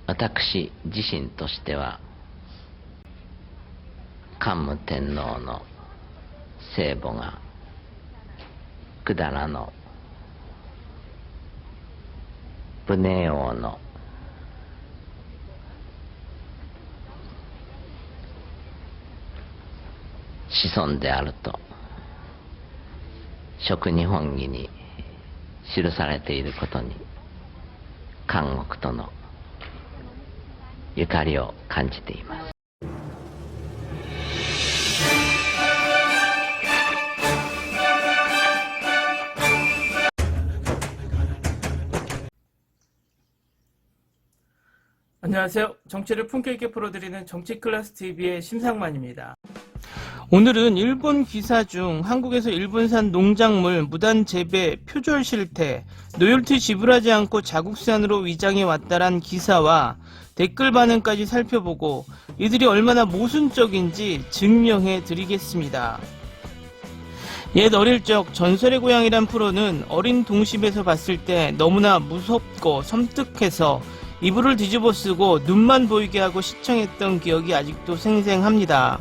私自身としては桓武天皇の聖母が百済の武寧王の子孫であると蜀日本紀に記されていることに監獄とのゆかりを感じています。안녕하세요. 정치를 품격 있게 풀어드리는 정치클래스TV의 심상만입니다. 오늘은 일본 기사 중 한국에서 일본산 농작물 무단 재배 표절 실태, 로열티 지불하지 않고 자국산으로 위장해 왔다란 기사와 댓글 반응까지 살펴보고 이들이 얼마나 모순적인지 증명해 드리겠습니다. 옛 어릴 적 전설의 고향이란 프로는 어린 동심에서 봤을 때 너무나 무섭고 섬뜩해서 이불을 뒤집어 쓰고 눈만 보이게 하고 시청했던 기억이 아직도 생생합니다.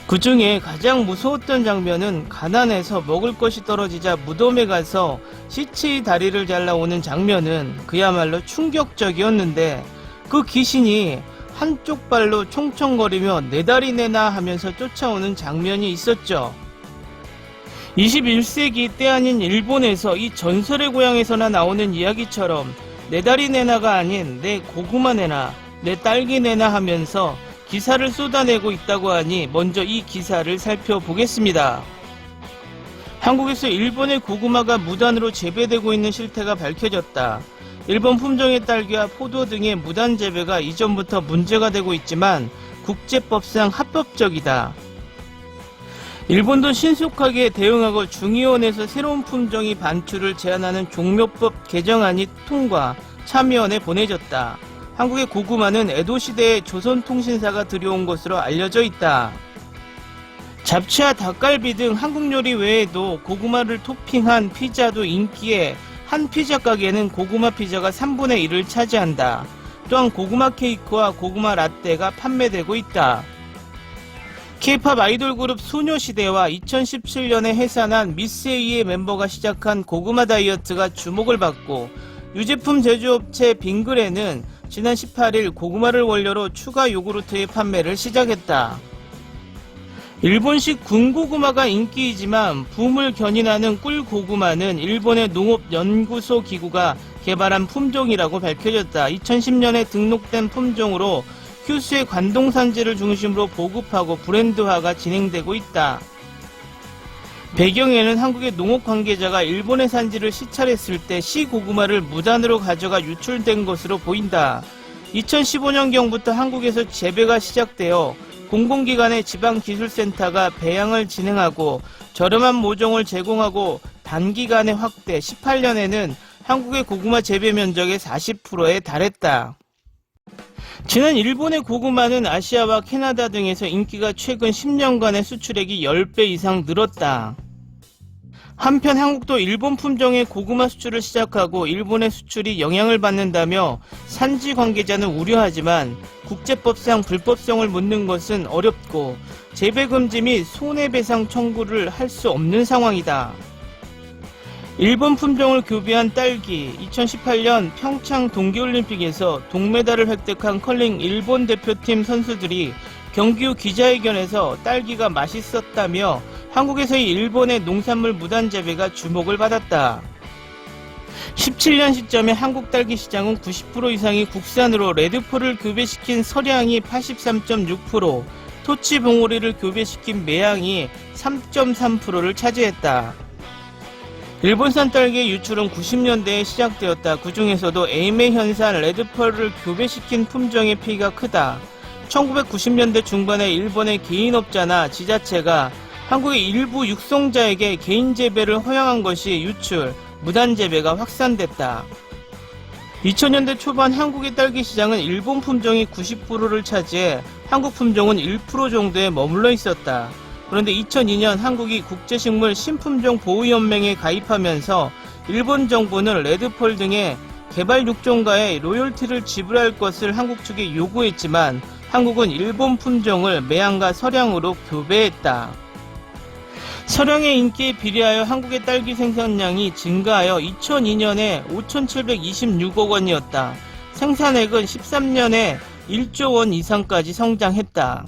그 중에 가장 무서웠던 장면은 가난해서 먹을 것이 떨어지자 무덤에 가서 시체의 다리를 잘라오는 장면은 그야말로 충격적이었는데, 그 귀신이 한쪽 발로 총총거리며 내 다리 내놔 하면서 쫓아오는 장면이 있었죠. 21세기 때 아닌 일본에서 이 전설의 고향에서나 나오는 이야기처럼 내 다리 내놔가 아닌 내 고구마 내놔, 내 딸기 내놔 하면서 기사를 쏟아내고 있다고 하니 먼저 이 기사를 살펴보겠습니다. 한국에서 일본의 고구마가 무단으로 재배되고 있는 실태가 밝혀졌다. 일본 품종의 딸기와 포도 등의 무단 재배가 이전부터 문제가 되고 있지만 국제법상 합법적이다. 일본도 신속하게 대응하고 중의원에서 새로운 품종의 반출을 제한하는 종묘법 개정안이 통과, 참여원에 보내졌다. 한국의 고구마는 에도시대에 조선통신사가 들여온 것으로 알려져 있다. 잡채와 닭갈비 등 한국 요리 외에도 고구마를 토핑한 피자도 인기에 한 피자 가게는 고구마 피자가 3분의 1을 차지한다. 또한 고구마 케이크와 고구마 라떼가 판매되고 있다. K-팝 아이돌 그룹 소녀시대와 2017년에 해산한 미스에이의 멤버가 시작한 고구마 다이어트가 주목을 받고, 유제품 제조업체 빙그레는 지난 18일 고구마를 원료로 추가 요구르트의 판매를 시작했다. 일본식 군고구마가 인기이지만 붐을 견인하는 꿀고구마는 일본의 농업연구소 기구가 개발한 품종이라고 밝혀졌다. 2010년에 등록된 품종으로 휴수의 관동산지를 중심으로 보급하고 브랜드화가 진행되고 있다. 배경에는 한국의 농업 관계자가 일본의 산지를 시찰했을 때 시고구마를 무단으로 가져가 유출된 것으로 보인다. 2015년경부터 한국에서 재배가 시작되어 공공기관의 지방기술센터가 배양을 진행하고 저렴한 모종을 제공하고 단기간에 확대, 18년에는 한국의 고구마 재배 면적의 40%에 달했다. 지난 일본의 고구마는 아시아와 캐나다 등에서 인기가 최근 10년간의 수출액이 10배 이상 늘었다. 한편 한국도 일본 품종의 고구마 수출을 시작하고 일본의 수출이 영향을 받는다며 산지 관계자는 우려하지만 국제법상 불법성을 묻는 것은 어렵고 재배 금지 및 손해배상 청구를 할 수 없는 상황이다. 일본 품종을 교배한 딸기, 2018년 평창 동계올림픽에서 동메달을 획득한 컬링 일본 대표팀 선수들이 경기 후 기자회견에서 딸기가 맛있었다며 한국에서의 일본의 농산물 무단 재배가 주목을 받았다. 17년 시점에 한국 딸기 시장은 90% 이상이 국산으로 레드폴을 교배시킨 서량이 83.6%, 토치 봉오리를 교배시킨 매양이 3.3%를 차지했다. 일본산 딸기의 유출은 90년대에 시작되었다. 그 중에서도 에이메현산 레드펄을 교배시킨 품종의 피해가 크다. 1990년대 중반에 일본의 개인업자나 지자체가 한국의 일부 육성자에게 개인 재배를 허용한 것이 유출, 무단 재배가 확산됐다. 2000년대 초반 한국의 딸기 시장은 일본 품종이 90%를 차지해 한국 품종은 1% 정도에 머물러 있었다. 그런데 2002년 한국이 국제식물 신품종 보호연맹에 가입하면서 일본 정부는 레드펄 등의 개발 육종가에 로열티를 지불할 것을 한국 측에 요구했지만 한국은 일본 품종을 매양과 서량으로 교배했다. 서량의 인기에 비례하여 한국의 딸기 생산량이 증가하여 2002년에 5,726억 원이었다. 생산액은 13년에 1조 원 이상까지 성장했다.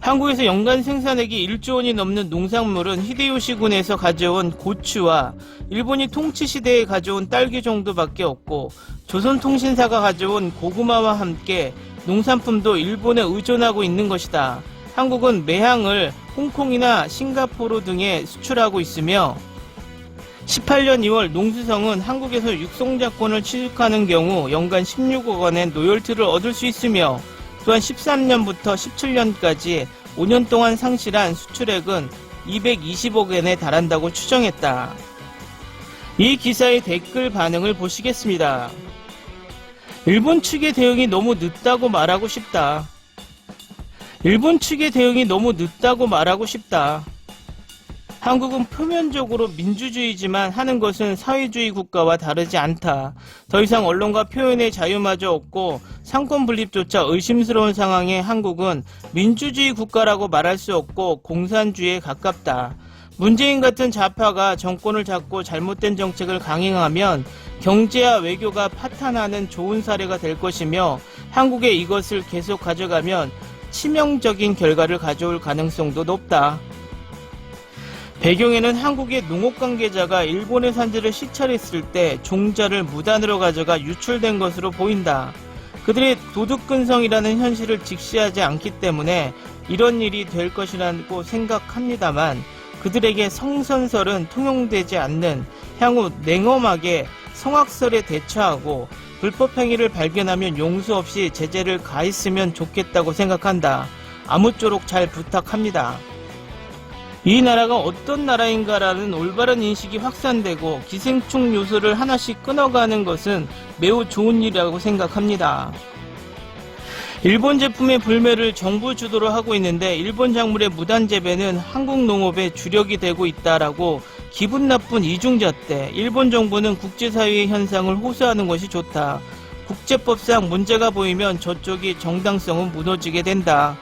한국에서 연간 생산액이 1조 원이 넘는 농산물은 히데요시군에서 가져온 고추와 일본이 통치 시대에 가져온 딸기 정도밖에 없고, 조선통신사가 가져온 고구마와 함께 농산품도 일본에 의존하고 있는 것이다. 한국은 매향을 홍콩이나 싱가포르 등에 수출하고 있으며 18년 2월 농수성은 한국에서 육성자권을 취득하는 경우 연간 16억 원의 로열티를 얻을 수 있으며, 또한 13년부터 17년까지 5년 동안 상실한 수출액은 220억 원에 달한다고 추정했다. 이 기사의 댓글 반응을 보시겠습니다. 일본 측의 대응이 너무 늦다고 말하고 싶다. 일본 측의 대응이 너무 늦다고 말하고 싶다. 한국은 표면적으로 민주주의지만 하는 것은 사회주의 국가와 다르지 않다. 더 이상 언론과 표현의 자유마저 없고 상권 분립조차 의심스러운 상황에 한국은 민주주의 국가라고 말할 수 없고 공산주의에 가깝다. 문재인 같은 좌파가 정권을 잡고 잘못된 정책을 강행하면 경제와 외교가 파탄하는 좋은 사례가 될 것이며, 한국에 이것을 계속 가져가면 치명적인 결과를 가져올 가능성도 높다. 배경에는 한국의 농업 관계자가 일본의 산지를 시찰했을 때 종자를 무단으로 가져가 유출된 것으로 보인다. 그들의 도둑근성이라는 현실을 직시하지 않기 때문에 이런 일이 될 것이라고 생각합니다만, 그들에게 성선설은 통용되지 않는 향후 냉엄하게 성악설에 대처하고 불법행위를 발견하면 용서 없이 제재를 가했으면 좋겠다고 생각한다. 아무쪼록 잘 부탁합니다. 이 나라가 어떤 나라인가라는 올바른 인식이 확산되고 기생충 요소를 하나씩 끊어가는 것은 매우 좋은 일이라고 생각합니다. 일본 제품의 불매를 정부 주도로 하고 있는데 일본 작물의 무단 재배는 한국 농업의 주력이 되고 있다라고 기분 나쁜 이중잣대. 일본 정부는 국제사회의 현상을 호소하는 것이 좋다. 국제법상 문제가 보이면 저쪽이 정당성은 무너지게 된다.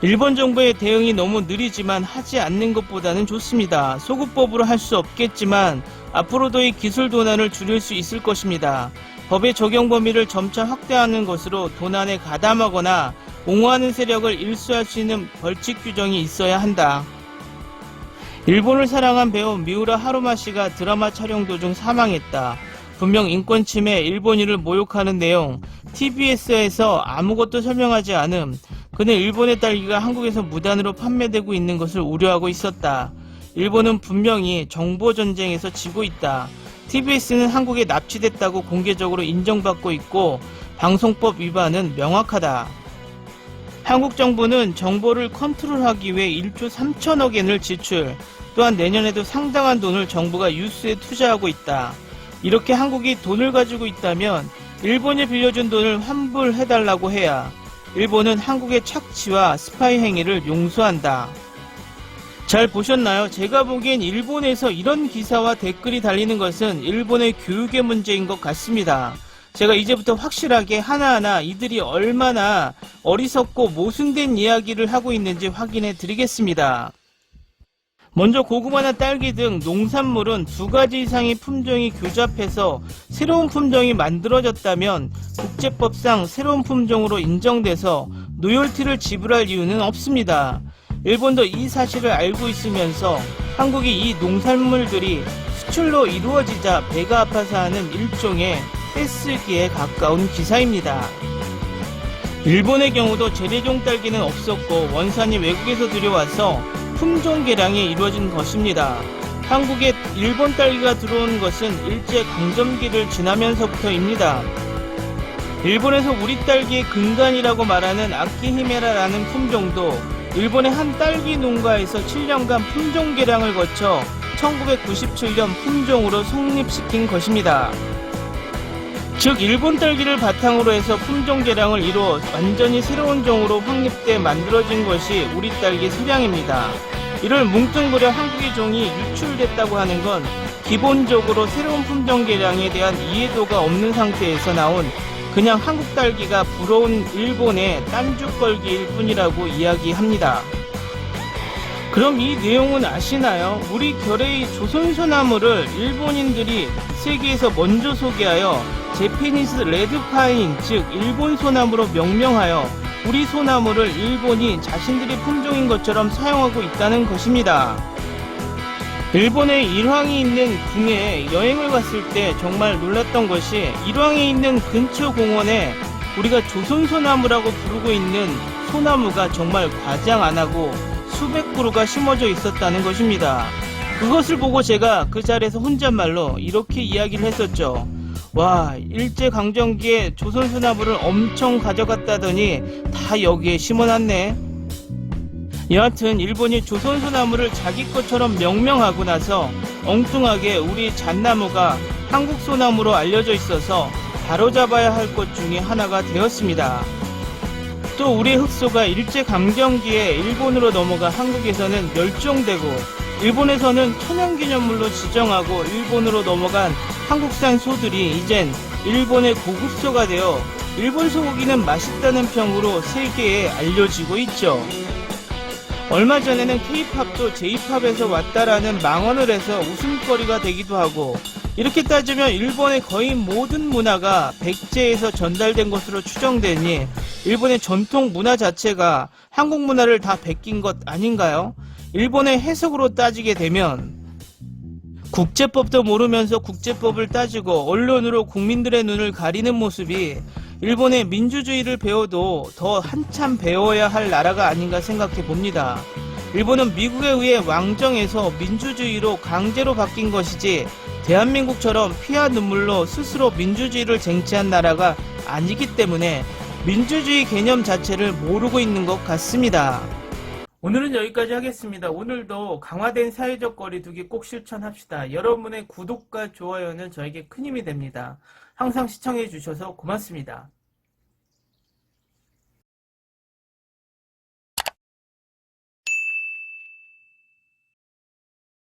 일본 정부의 대응이 너무 느리지만 하지 않는 것보다는 좋습니다. 소급법으로 할 수 없겠지만 앞으로도 이 기술 도난을 줄일 수 있을 것입니다. 법의 적용 범위를 점차 확대하는 것으로 도난에 가담하거나 옹호하는 세력을 일수할 수 있는 벌칙 규정이 있어야 한다. 일본을 사랑한 배우 미우라 하루마 씨가 드라마 촬영 도중 사망했다. 분명 인권 침해, 일본인을 모욕하는 내용, TBS에서 아무것도 설명하지 않음. 그는 일본의 딸기가 한국에서 무단으로 판매되고 있는 것을 우려하고 있었다. 일본은 분명히 정보전쟁에서 지고 있다. TBS는 한국에 납치됐다고 공개적으로 인정받고 있고 방송법 위반은 명확하다. 한국 정부는 정보를 컨트롤하기 위해 1조 3천억 엔을 지출, 또한 내년에도 상당한 돈을 정부가 뉴스에 투자하고 있다. 이렇게 한국이 돈을 가지고 있다면 일본이 빌려준 돈을 환불해달라고 해야 일본은 한국의 착취와 스파이 행위를 용서한다. 잘 보셨나요? 제가 보기엔 일본에서 이런 기사와 댓글이 달리는 것은 일본의 교육의 문제인 것 같습니다. 제가 이제부터 확실하게 하나하나 이들이 얼마나 어리석고 모순된 이야기를 하고 있는지 확인해 드리겠습니다. 먼저 고구마나 딸기 등 농산물은 2가지 이상의 품종이 교잡해서 새로운 품종이 만들어졌다면 국제법상 새로운 품종으로 인정돼서 로열티를 지불할 이유는 없습니다. 일본도 이 사실을 알고 있으면서 한국이 이 농산물들이 수출로 이루어지자 배가 아파서 하는 일종의 떼쓰기에 가까운 기사입니다. 일본의 경우도 재래종 딸기는 없었고 원산이 외국에서 들여와서 품종 개량이 이루어진 것입니다. 한국에 일본 딸기가 들어온 것은 일제 강점기를 지나면서부터입니다. 일본에서 우리 딸기의 근간이라고 말하는 아키히메라라는 품종도 일본의 한 딸기 농가에서 7년간 품종 개량을 거쳐 1997년 품종으로 성립시킨 것입니다. 즉 일본 딸기를 바탕으로 해서 품종 개량을 이루어 완전히 새로운 종으로 확립돼 만들어진 것이 우리 딸기 서량입니다. 이를 뭉뚱그려 한국의 종이 유출됐다고 하는 건 기본적으로 새로운 품종 개량에 대한 이해도가 없는 상태에서 나온 그냥 한국 딸기가 부러운 일본의 딴죽걸기일 뿐이라고 이야기합니다. 그럼 이 내용은 아시나요? 우리 결의 조선소나무를 일본인들이 세계에서 먼저 소개하여 제페니스 레드파인, 즉 일본 소나무로 명명하여 우리 소나무를 일본이 자신들의 품종인 것처럼 사용하고 있다는 것입니다. 일본에 일황이 있는 궁에 여행을 갔을 때 정말 놀랐던 것이, 일황에 있는 근처 공원에 우리가 조선소나무라고 부르고 있는 소나무가 정말 과장 안 하고 수백 그루가 심어져 있었다는 것입니다. 그것을 보고 제가 그 자리에서 혼잣말로 이렇게 이야기를 했었죠. 와, 일제강점기에 조선소나무를 엄청 가져갔다더니 다 여기에 심어놨네. 여하튼 일본이 조선소나무를 자기 것처럼 명명하고 나서 엉뚱하게 우리 잣나무가 한국 소나무로 알려져 있어서 바로잡아야 할 것 중에 하나가 되었습니다. 또 우리 흑소가 일제강점기에 일본으로 넘어가 한국에서는 멸종되고 일본에서는 천연기념물로 지정하고 일본으로 넘어간 한국산 소들이 이젠 일본의 고급소가 되어 일본 소고기는 맛있다는 평으로 세계에 알려지고 있죠. 얼마 전에는 K-팝도 J-팝에서 왔다라는 망언을 해서 웃음거리가 되기도 하고, 이렇게 따지면 일본의 거의 모든 문화가 백제에서 전달된 것으로 추정되니 일본의 전통 문화 자체가 한국 문화를 다 베낀 것 아닌가요? 일본의 해석으로 따지게 되면 국제법도 모르면서 국제법을 따지고 언론으로 국민들의 눈을 가리는 모습이 일본의 민주주의를 배워도 더 한참 배워야 할 나라가 아닌가 생각해 봅니다. 일본은 미국에 의해 왕정에서 민주주의로 강제로 바뀐 것이지 대한민국처럼 피와 눈물로 스스로 민주주의를 쟁취한 나라가 아니기 때문에 민주주의 개념 자체를 모르고 있는 것 같습니다. 오늘은 여기까지 하겠습니다. 오늘도 강화된 사회적 거리두기 꼭 실천합시다. 여러분의 구독과 좋아요는 저에게 큰 힘이 됩니다. 항상 시청해 주셔서 고맙습니다.